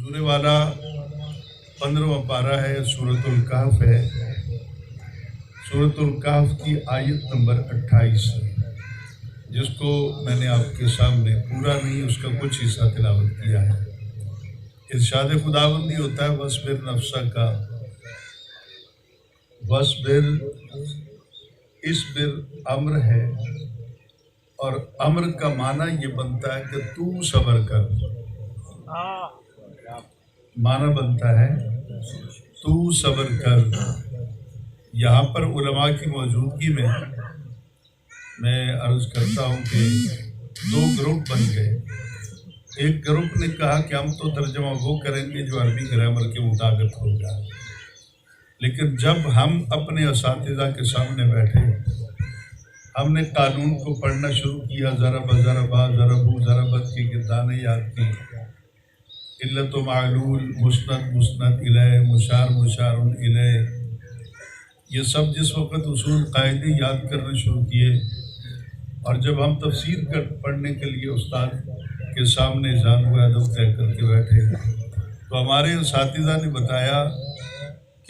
سورہ والا 15واں پارہ ہے، سورۃ الکہف ہے۔ سورۃ الکہف کی آیت نمبر 28 ہے، جس کو میں نے آپ کے سامنے پورا نہیں اس کا کچھ حصہ تلاوت کیا ہے۔ ارشاد خداوندی ہوتا ہے وَاصْبِرْ نَفْسَکَ، وَاصْبِرْ، اصبر امر ہے، اور امر کا معنی یہ بنتا ہے کہ تو صبر کر، معنی بنتا ہے تو صبر کر۔ یہاں پر علماء کی موجودگی میں عرض کرتا ہوں کہ دو گروپ بن گئے۔ ایک گروپ نے کہا کہ ہم تو ترجمہ وہ کریں گے جو عربی گرامر کے مطابق ہوگا، لیکن جب ہم اپنے اساتذہ کے سامنے بیٹھے، ہم نے قانون کو پڑھنا شروع کیا، ضرب ضربا ضربو ضربت کی گردانیں یاد کی، علت و معلول، مسند مسند الیہ، مشار مشار الیہ، یہ سب جس وقت اصول قاعدے یاد کرنے شروع کیے، اور جب ہم تفسیر پڑھنے کے لیے استاد کے سامنے جانب ادب طے کر کے بیٹھے، تو ہمارے اساتذہ نے بتایا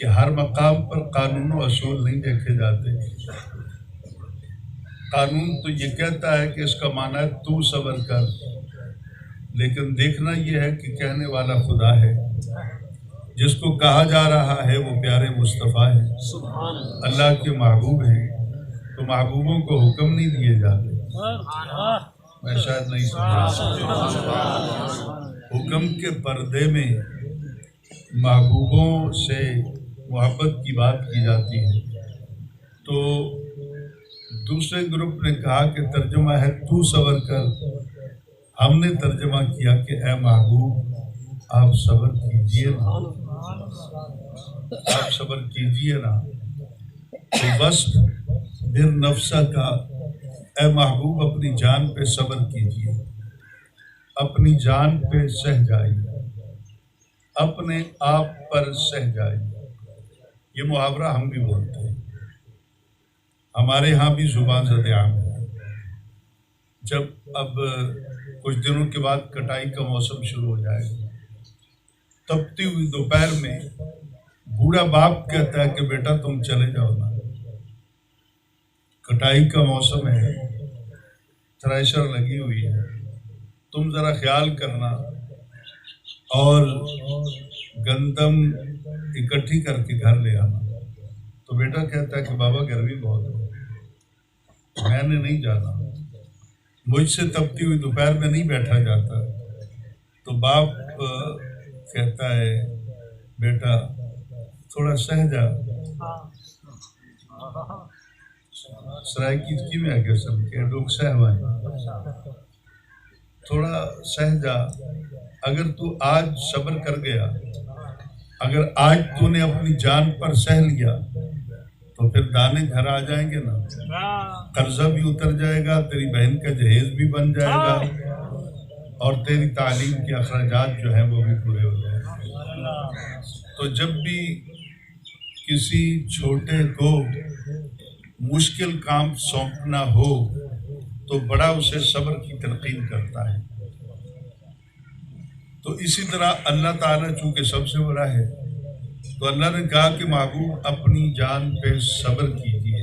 کہ ہر مقام پر قانون و اصول نہیں دیکھے جاتے۔ قانون تو یہ کہتا ہے کہ اس کا معنی ہے تو صبر کر، لیکن دیکھنا یہ ہے کہ کہنے والا خدا ہے، جس کو کہا جا رہا ہے وہ پیارے مصطفیٰ ہیں، اللہ کے محبوب ہیں، تو محبوبوں کو حکم نہیں دیے جاتے۔ میں شاید نہیں سمجھا، حکم کے پردے میں محبوبوں سے محبت کی بات کی جاتی ہے۔ تو دوسرے گروپ نے کہا کہ ترجمہ ہے تو صبر کر، ہم نے ترجمہ کیا کہ اے محبوب آپ صبر کیجئے نا، آپ صبر کیجئے نا۔ تو بس بر نفسہ کا، اے محبوب اپنی جان پہ صبر کیجئے، اپنی جان پہ سہ جائیے، اپنے آپ پر سہ جائیے۔ یہ محاورہ ہم بھی بولتے ہیں، ہمارے ہاں بھی زبان زد عام ہے۔ جب اب کچھ دنوں کے بعد کٹائی کا موسم شروع ہو جائے گا، تپتی ہوئی دوپہر میں بوڑھا باپ کہتا ہے کہ بیٹا تم چلے جاؤ نا، کٹائی کا موسم ہے، تھریشر لگی ہوئی ہے، تم ذرا خیال کرنا اور گندم اکٹھی کر کے گھر لے آنا۔ تو بیٹا کہتا ہے کہ بابا گرمی بہت ہے، میں نے نہیں جانا، مجھ سے تپتی ہوئی دوپہر میں نہیں بیٹھا جاتا۔ تو باپ کہتا ہے بیٹا تھوڑا سہ جا، سرائکی کی میں آگے سب کے لوگ سہ ہوئے، تھوڑا سہ جا، اگر تو آج صبر کر گیا، اگر آج تو نے اپنی جان پر سہ لیا، تو پھر دانے گھر آ جائیں گے نا، قرضہ بھی اتر جائے گا، تیری بہن کا جہیز بھی بن جائے گا، اور تیری تعلیم کے اخراجات جو ہیں وہ بھی پورے ہو جائیں گے۔ تو جب بھی کسی چھوٹے کو مشکل کام سونپنا ہو تو بڑا اسے صبر کی تلقین کرتا ہے۔ تو اسی طرح اللہ تعالیٰ چونکہ سب سے بڑا ہے، تو اللہ نے کہا کہ محبوب اپنی جان پہ صبر کیجیے،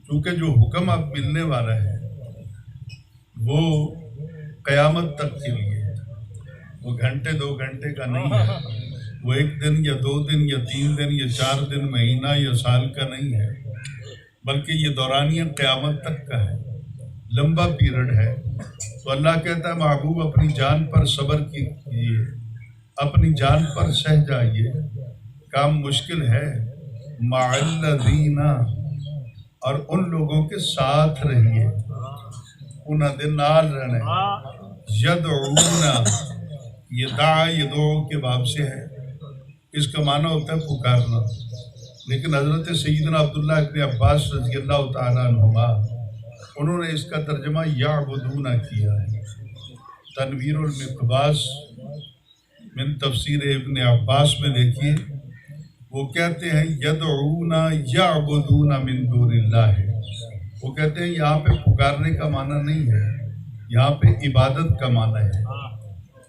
چونکہ جو حکم اب ملنے والا ہے وہ قیامت تک کے لیے ہے، وہ گھنٹے دو گھنٹے کا نہیں ہے، وہ ایک دن یا دو دن یا تین دن یا چار دن، مہینہ یا سال کا نہیں ہے، بلکہ یہ دورانیہ قیامت تک کا ہے، لمبا پیریڈ ہے۔ تو اللہ کہتا ہے محبوب اپنی جان پر صبر کیجیے، اپنی جان پر سہ جائیے، کام مشکل ہے، مع الذین، اور ان لوگوں کے ساتھ رہیے، انہاں دے نال رہنے، یدعونا، یہ دعا یدعو کے باب سے ہے، اس کا معنی ہوتا ہے پکارنا، لیکن حضرت سیدنا عبداللہ ابن عباس رضی اللہ تعالیٰ عنہما انہوں نے اس کا ترجمہ یعبدون کیا ہے۔ تنویر المقباس من تفسیر ابن عباس میں دیکھیے، وہ کہتے ہیں یدعون یعبدون من دون اللہ، وہ کہتے ہیں یہاں پہ پکارنے کا معنی نہیں ہے، یہاں پہ عبادت کا معنی ہے۔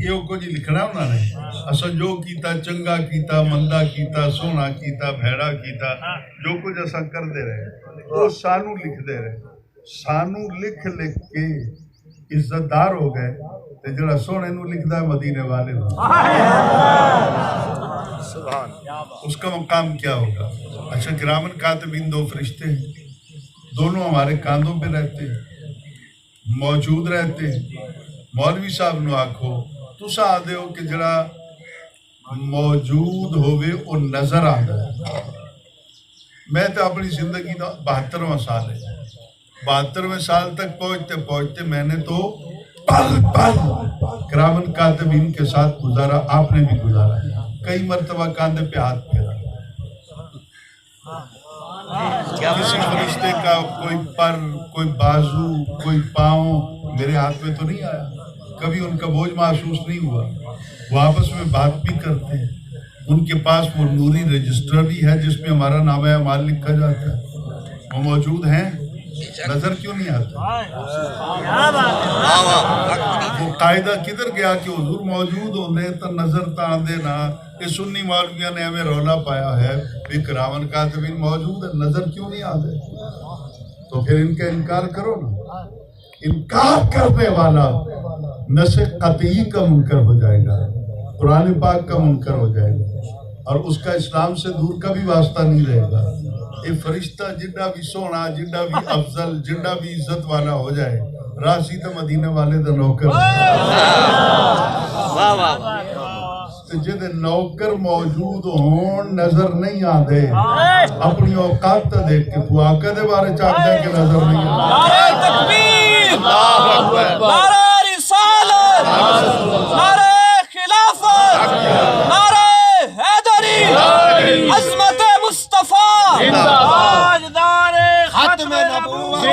یہ کچھ لکھنا انہوں نے اصا جو کیتا چنگا کیتا مندا کیتا سونا کیتا بھیڑا کیتا جو کچھ اصا کرتے رہے وہ سانو لکھتے رہے سانو لکھ لکھ کے عزت دار ہو گئے تے جڑا سونے نو لکھدا ہے مدینے والے نو اس کا مقام کیا ہوگا؟ اچھا کرامن کاتبین دو فرشتے ہیں دونوں ہمارے کاندھوں پہ رہتے ہیں موجود رہتے ہیں مولوی صاحب نو آکھو تسا آدھے ہو کہ جڑا موجود ہوئے وہ نظر آتا ہے میں تو اپنی زندگی دا 72واں سال ہے 72ویں سال تک پہنچتے پہنچتے میں نے تو پل پل کرامن کاتبین کے ساتھ گزارا آپ نے بھی گزارا کئی مرتبہ کاندھے پہ ہاتھ پھیرا کسی فرشتے کا کوئی پر کوئی بازو کوئی پاؤں میرے ہاتھ میں تو نہیں آیا کبھی ان کا بوجھ محسوس نہیں ہوا وہ آپس میں بات بھی کرتے ہیں ان کے پاس وہ نوری رجسٹر بھی ہے جس میں ہمارا نام اعمال لکھا جاتا ہے وہ موجود ہیں نظر کیوں نہیں آتا وہ قاعدہ کدھر گیا کہ حضور موجود ہونے تو نظر تا آندے نا یہ سنی مولویاں نے ہمیں رولا پایا ہے بھی کرامن کاتبین موجود ہے نظر کیوں نہیں آتے تو پھر ان کا انکار کرو نا انکار کرنے والا نسخ قطعی کا منکر ہو جائے گا قرآن پاک کا منکر ہو جائے گا اور اس کا اسلام سے دور کا بھی واسطہ نہیں رہے گا یہ فرشتہ جنڈا بھی سونا جنڈا بھی افضل جنڈا بھی عزت والا ہو جائے راسی تو مدینے والے دا نوکر جد نوکر موجود ہون نظر نہیں آدھے اپنی اوقات تا دیکھ کے تو آقا دے بارے چاک دے کے نظر نہیں آدھے نعرہ تکبیر نعرہ رسالت نعرہ خلافت نعرہ حیدری عظمت مصطفیٰ تاجدار ختم نبوت